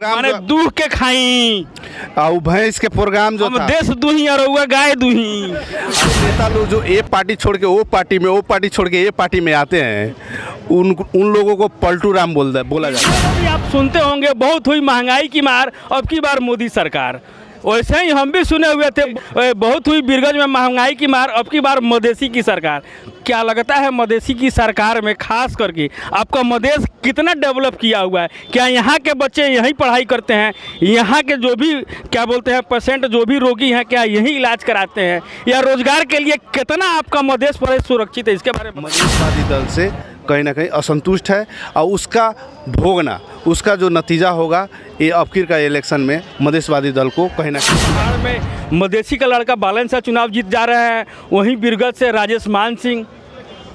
माने दूह के खाई और भैंस के प्रोग्राम जो हम था, देश दुही और रउआ गाय दुही। नेता लोग जो ए पार्टी छोड़ के वो पार्टी में, वो पार्टी छोड़ के ये पार्टी में आते हैं, उन लोगों को पलटू राम बोला जाता है। अभी आप सुनते होंगे बहुत हुई महंगाई की मार, अब की बार मोदी सरकार। वैसे ही हम भी सुने हुए थे बहुत हुई बीरगंज में महंगाई की मार, अब की बार मधेसी की सरकार। क्या लगता है मधेसी की सरकार में खास करके आपका मधेश कितना डेवलप किया हुआ है? क्या यहाँ के बच्चे यहीं पढ़ाई करते हैं? यहाँ के जो भी क्या बोलते हैं पेशेंट जो भी रोगी हैं क्या यहीं इलाज कराते हैं? या रोजगार के लिए कितना आपका मधेश प्रदेश सुरक्षित है? इसके बारे में मधेशवादी दल से कहीं ना कहीं असंतुष्ट है और उसका भोगना, उसका जो नतीजा होगा ये अबकी का इलेक्शन में मधेशवादी दल को कहीं ना कहीं। बिहार में मधेसी का लड़का बालन शाह चुनाव जीत जा रहे हैं, वहीं बीरगंज से राजेश मान सिंह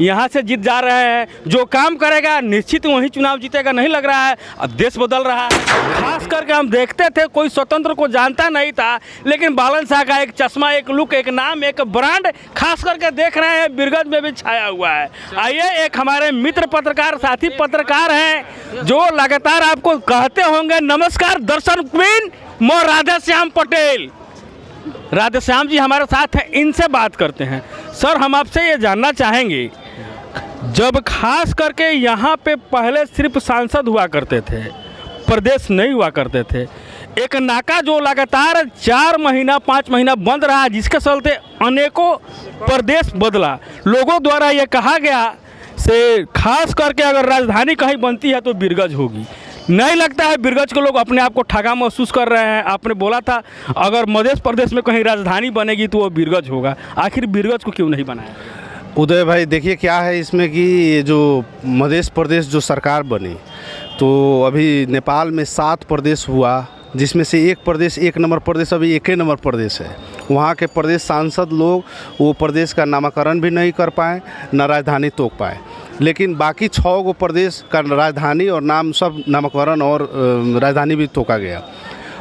यहाँ से जीत जा रहे हैं। जो काम करेगा निश्चित वही चुनाव जीतेगा, नहीं लग रहा है। अब देश बदल रहा है। खास करके हम देखते थे कोई स्वतंत्र को जानता नहीं था, लेकिन बालन शाह का एक चश्मा, एक लुक, एक नाम, एक ब्रांड खास करके देख रहे हैं बीरगंज में भी छाया हुआ है। आइए एक हमारे मित्र पत्रकार साथी पत्रकार हैं जो लगातार आपको कहते होंगे नमस्कार दर्शन क्वीन मो राधे श्याम पटेल। राधे श्याम जी हमारे साथ हैं, इनसे बात करते हैं। सर हम आपसे ये जानना चाहेंगे, जब खास करके यहाँ पे पहले सिर्फ सांसद हुआ करते थे, प्रदेश नहीं हुआ करते थे, एक नाका जो लगातार 4 महीना 5 महीना बंद रहा, जिसके चलते अनेकों प्रदेश बदला। लोगों द्वारा ये कहा गया से खास करके अगर राजधानी कहीं बनती है तो बीरगंज होगी। नहीं लगता है बीरगंज के लोग अपने आप को ठगा महसूस कर रहे हैं? आपने बोला था अगर मध्य प्रदेश में कहीं राजधानी बनेगी तो वो बीरगंज होगा, आखिर बीरगंज को क्यों नहीं बनाया? उदय भाई देखिए क्या है इसमें कि ये जो मध्य प्रदेश जो सरकार बनी तो अभी नेपाल में 7 प्रदेश हुआ, जिसमें से एक प्रदेश 1 नंबर प्रदेश अभी 1 नंबर प्रदेश है। वहाँ के प्रदेश सांसद लोग वो प्रदेश का नामकरण भी नहीं कर पाए, न राजधानी तोड़ पाए, लेकिन बाकी 6 गो प्रदेश का राजधानी और नाम सब नामकरण और राजधानी भी तोड़ा गया।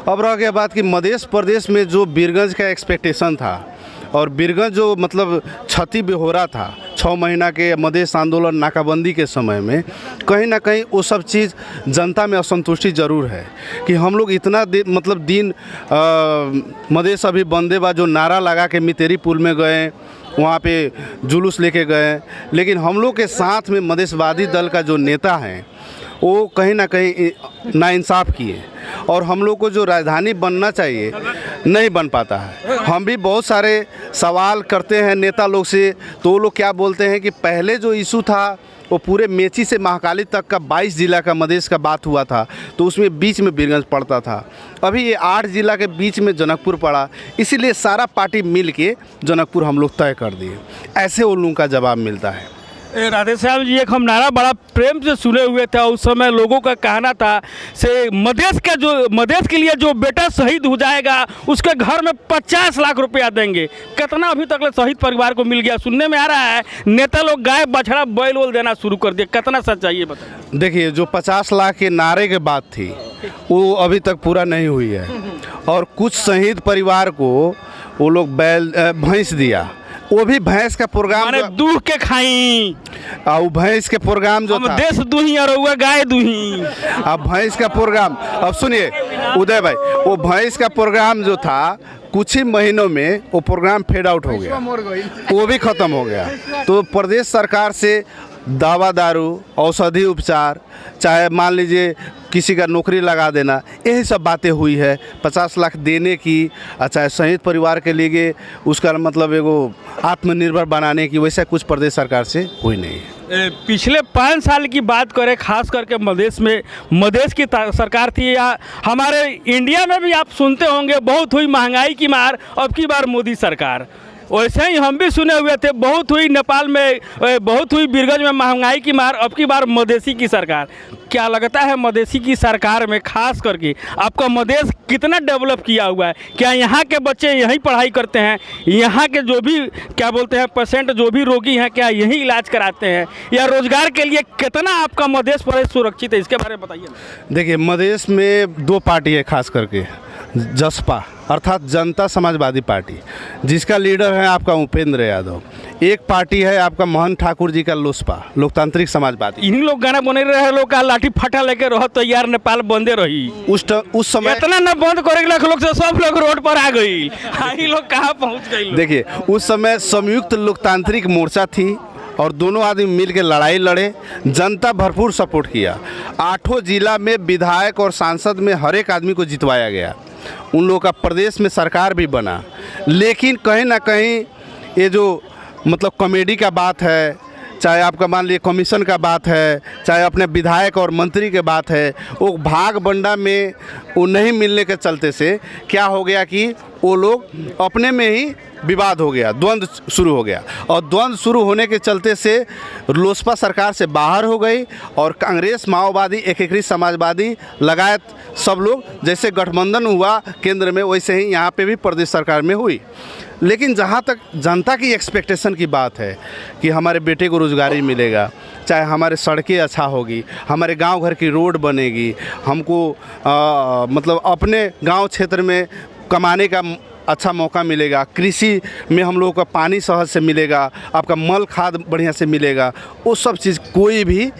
अब रह गया बात कि मध्य प्रदेश में जो बीरगंज का एक्सपेक्टेशन था और बीरगंज जो मतलब क्षति बेहोरा था 6 महीना के मधेश आंदोलन नाकाबंदी के समय में, कहीं ना कहीं वो सब चीज़ जनता में असंतुष्टि ज़रूर है कि हम लोग इतना दिन मधेश अभी बंदे बा जो नारा लगा के मितेरी पुल में गए, वहाँ पे जुलूस लेके गए, लेकिन हम लोग के साथ में मधेशवादी दल का जो नेता हैं वो कहीं ना कहीं नाइंसाफ़ किए और हम लोग को जो राजधानी बनना चाहिए नहीं बन पाता है। हम भी बहुत सारे सवाल करते हैं नेता लोग से, तो वो लोग क्या बोलते हैं कि पहले जो इशू था वो पूरे मेची से महाकाली तक का 22 जिला का मधेश का बात हुआ था, तो उसमें बीच में बीरगंज पड़ता था। अभी ये 8 जिला के बीच में जनकपुर पड़ा, इसीलिए सारा पार्टी मिल के जनकपुर हम लोग तय कर दिए। ऐसे उन लोगों का जवाब मिलता है। राधे श्याम जी एक हम नारा बड़ा प्रेम से सुने हुए थे, उस समय लोगों का कहना था से मधेश के लिए जो बेटा शहीद हो जाएगा उसके घर में 50 लाख रुपया देंगे। कितना अभी तक शहीद परिवार को मिल गया? सुनने में आ रहा है नेता लोग गाय बछड़ा बैल वोल देना शुरू कर दिया, कितना सच्चाई है बताइए? देखिए जो 50 लाख के नारे के बात थी वो अभी तक पूरा नहीं हुई है और कुछ शहीद परिवार को वो लोग बैल भैंस दिया, वो भी भैंस का प्रोग्राम दूह के खाई और भैंस के प्रोग्राम जो था, देश दुही और रउआ गाय दुही। अब भैंस का प्रोग्राम, अब सुनिए उदय भाई, वो भैंस का प्रोग्राम जो था कुछ ही महीनों में वो प्रोग्राम फेड आउट हो गया, वो भी ख़त्म हो गया। तो प्रदेश सरकार से दवा दारू, औषधि उपचार, चाहे मान लीजिए किसी का नौकरी लगा देना, यही सब बातें हुई है। 50 लाख देने की, चाहे शहीद परिवार के लिए उसका मतलब एगो आत्मनिर्भर बनाने की, वैसा कुछ प्रदेश सरकार से हुई नहीं है। पिछले 5 साल की बात करें खास करके मधेश की सरकार थी, या हमारे इंडिया में भी आप सुनते होंगे बहुत हुई महंगाई की मार, अब की बार मोदी सरकार। वैसे ही हम भी सुने हुए थे बहुत हुई नेपाल में, बहुत हुई बीरगंज में महंगाई की मार, अब की बार मधेसी की सरकार। क्या लगता है मधेसी की सरकार में खास करके आपका मधेश कितना डेवलप किया हुआ है? क्या यहाँ के बच्चे यहीं पढ़ाई करते हैं? यहाँ के जो भी क्या बोलते हैं पेशेंट जो भी रोगी हैं क्या यहीं इलाज कराते हैं? या रोजगार के लिए कितना आपका मधेश प्रदेश सुरक्षित है? इसके बारे में बताइए। देखिए मधेश में 2 पार्टी है खास करके, जसपा अर्थात जनता समाजवादी पार्टी, जिसका लीडर है आपका उपेंद्र यादव। एक पार्टी है आपका महंत ठाकुर जी का लोसपा, लोकतांत्रिक समाजवादी। इन्हीं लोग गाना बने रहे लोग का लाठी फटा लेके रहो तो यार नेपाल बंदे रही। उस समय इतना न बंद करेगा लोग से सब लोग रोड पर आ गई। ये लोग कहाँ पहुँच गए? देखिए उस समय संयुक्त लोकतांत्रिक मोर्चा थी और दोनों आदमी मिल के लड़ाई लड़े, जनता भरपूर सपोर्ट किया। 8 जिला में विधायक और सांसद में हर एक आदमी को जितवाया गया। उन लोगों का प्रदेश में सरकार भी बना। लेकिन कहीं ना कहीं ये जो मतलब कॉमेडी का बात है, चाहे आपका मान लीजिए कमीशन का बात है, चाहे अपने विधायक और मंत्री के बात है, वो भाग बंडा में वो नहीं मिलने के चलते से क्या हो गया कि वो लोग अपने में ही विवाद हो गया, द्वंद्व शुरू हो गया। और द्वंद्व शुरू होने के चलते से लोसपा सरकार से बाहर हो गई और कांग्रेस, माओवादी, एकीकृत समाजवादी लगायत सब लोग, जैसे गठबंधन हुआ केंद्र में वैसे ही यहाँ पे भी प्रदेश सरकार में हुई। लेकिन जहाँ तक जनता की एक्सपेक्टेशन की बात है कि हमारे बेटे को रोज़गारी मिलेगा, चाहे हमारे सड़कें अच्छा होगी, हमारे गांव घर की रोड बनेगी, हमको मतलब अपने गांव क्षेत्र में कमाने का अच्छा मौका मिलेगा, कृषि में हम लोगों का पानी सहज से मिलेगा, आपका मल खाद बढ़िया से मिलेगा, वो सब चीज़ कोई भी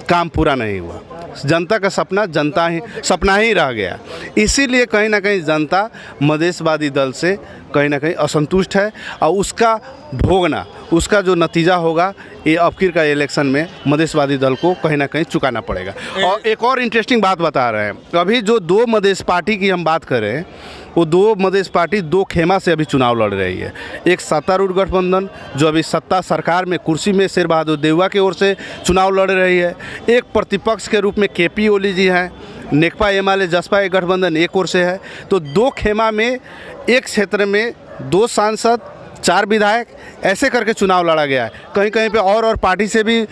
काम पूरा नहीं हुआ। जनता का सपना ही रह गया। इसीलिए कहीं ना कहीं जनता मधेशवादी दल से कहीं ना कहीं असंतुष्ट है और उसका भोगना, उसका जो नतीजा होगा ये अबकीर का इलेक्शन में मधेशवादी दल को कहीं ना कहीं चुकाना पड़ेगा। और एक और इंटरेस्टिंग बात बता रहे हैं, अभी जो 2 मधेश पार्टी की हम बात करें, वो 2 मधेश पार्टी 2 खेमा से अभी चुनाव लड़ रही है। एक सत्तारूढ़ गठबंधन जो अभी सत्ता सरकार में कुर्सी में शेर बहादुर देउवा की ओर से चुनाव लड़ रही है। एक प्रतिपक्ष के रूप में केपी ओली जी हैं, नेकपा एमाले जसपा एक गठबंधन एक ओर से है। तो 2 खेमा में एक क्षेत्र में 2 सांसद, 4 विधायक ऐसे करके चुनाव लड़ा गया है। कहीं कहीं पे और पार्टी से भी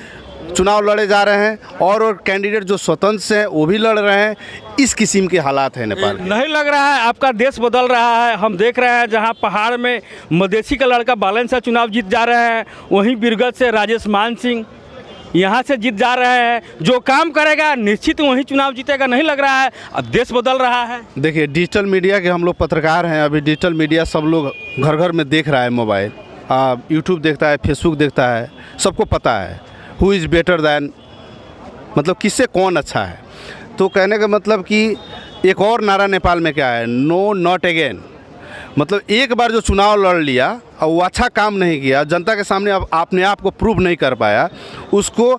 चुनाव लड़े जा रहे हैं और कैंडिडेट जो स्वतंत्र से हैं वो भी लड़ रहे हैं। इस किस्म के हालात हैं नेपाल में। नहीं लग रहा है आपका देश बदल रहा है? हम देख रहे हैं जहां पहाड़ में मधेसी का लड़का बालन से चुनाव जीत जा रहे हैं, वहीं बिरगत से राजेश मान सिंह यहाँ से जीत जा रहे हैं। जो काम करेगा निश्चित वही चुनाव जीतेगा। नहीं लग रहा है अब देश बदल रहा है? देखिए डिजिटल मीडिया के हम लोग पत्रकार हैं, अभी डिजिटल मीडिया सब लोग घर घर में देख रहा है, मोबाइल, यूट्यूब देखता है, फेसबुक देखता है, सबको पता है हु इज़ बेटर दैन, मतलब किससे कौन अच्छा है। तो कहने का मतलब कि एक और नारा नेपाल में क्या है, नो नॉट अगेन। मतलब एक बार जो चुनाव लड़ लिया और वो अच्छा काम नहीं किया, जनता के सामने अब अपने आप को प्रूव नहीं कर पाया, उसको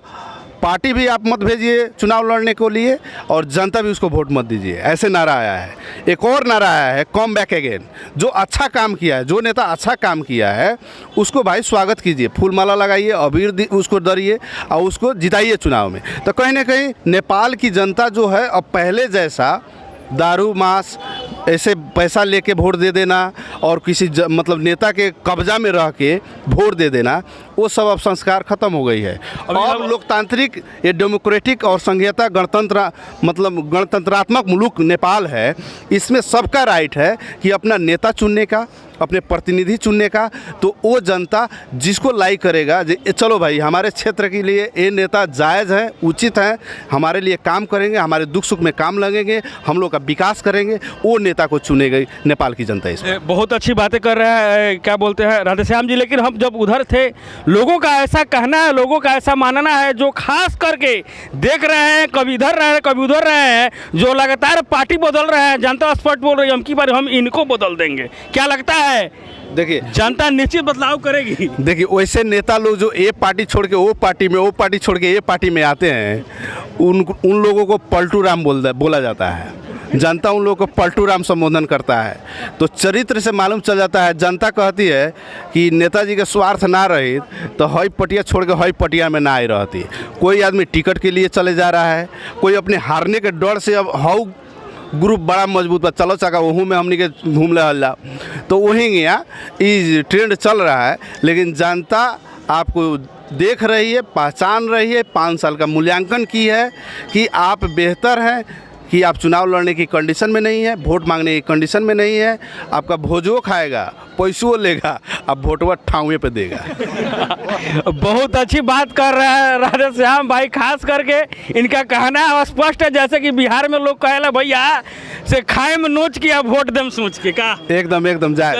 पार्टी भी आप मत भेजिए चुनाव लड़ने को लिए और जनता भी उसको वोट मत दीजिए, ऐसे नारा आया है। एक और नारा आया है कम बैक अगेन। जो अच्छा काम किया है, जो नेता अच्छा काम किया है उसको भाई स्वागत कीजिए, फूल माला लगाइए, अबीर उसको डरिए और उसको जिताइए चुनाव में। तो कहीं ना कहीं नेपाल की जनता जो है अब पहले जैसा दारू मांस ऐसे पैसा लेके वोट दे देना और किसी मतलब नेता के कब्जा में रह के वोट दे देना, वो सब अब संस्कार खत्म हो गई है। अब लोकतांत्रिक, ये डेमोक्रेटिक और संघीयता गणतंत्र मतलब गणतंत्रात्मक मुल्क नेपाल है। इसमें सबका राइट है कि अपना नेता चुनने का, अपने प्रतिनिधि चुनने का। तो वो जनता जिसको लाइक करेगा, चलो भाई हमारे क्षेत्र के लिए ये नेता जायज़ है, उचित है, हमारे लिए काम करेंगे, हमारे दुख सुख में काम लगेंगे, हम लोग का विकास करेंगे, वो नेता को चुनेगी नेपाल की जनता। इसमें बहुत अच्छी बातें कर रहे हैं, क्या बोलते हैं राधेश्याम जी। लेकिन हम जब उधर थे, लोगों का ऐसा कहना है, लोगों का ऐसा मानना है, जो खास करके देख रहे हैं कभी इधर रहे हैं कभी उधर रहे हैं, जो लगातार पार्टी बदल रहे हैं, जनता स्पष्ट बोल रही है हम की बार हम इनको बदल देंगे। क्या लगता है? देखिए जनता निश्चित बदलाव करेगी। देखिए वैसे नेता लोग जो ये पार्टी छोड़ के वो पार्टी में, वो पार्टी छोड़ के ये पार्टी में आते हैं, उन लोगों को पलटू राम बोला जाता है। जनता उन लोगों को पलटू राम संबोधन करता है। तो चरित्र से मालूम चल जाता है। जनता कहती है कि नेताजी के स्वार्थ ना रही तो हई पटिया छोड़ के हई पटिया में ना आई रहती। कोई आदमी टिकट के लिए चले जा रहा है, कोई अपने हारने के डर से अब हाउ ग्रुप बड़ा मजबूत बा, चलो चका वहू में हमने के घूम ले हल्ला, तो वहीं गया ये ट्रेंड चल रहा है। लेकिन जनता आपको देख रही है, पहचान रही है, 5 साल का मूल्यांकन की है कि आप बेहतर हैं, कि आप चुनाव लड़ने की कंडीशन में नहीं है, वोट मांगने की कंडीशन में नहीं है। आपका भोजो खाएगा, पैसों लेगा, अब वोटवा ठाउए पे देगा। बहुत अच्छी बात कर रहे हैं राधेश्याम भाई। खास करके इनका कहना स्पष्ट है, जैसे कि बिहार में लोग कहेला भैया से खाए में नोच किया वोट दम सोच के का। एकदम जाए।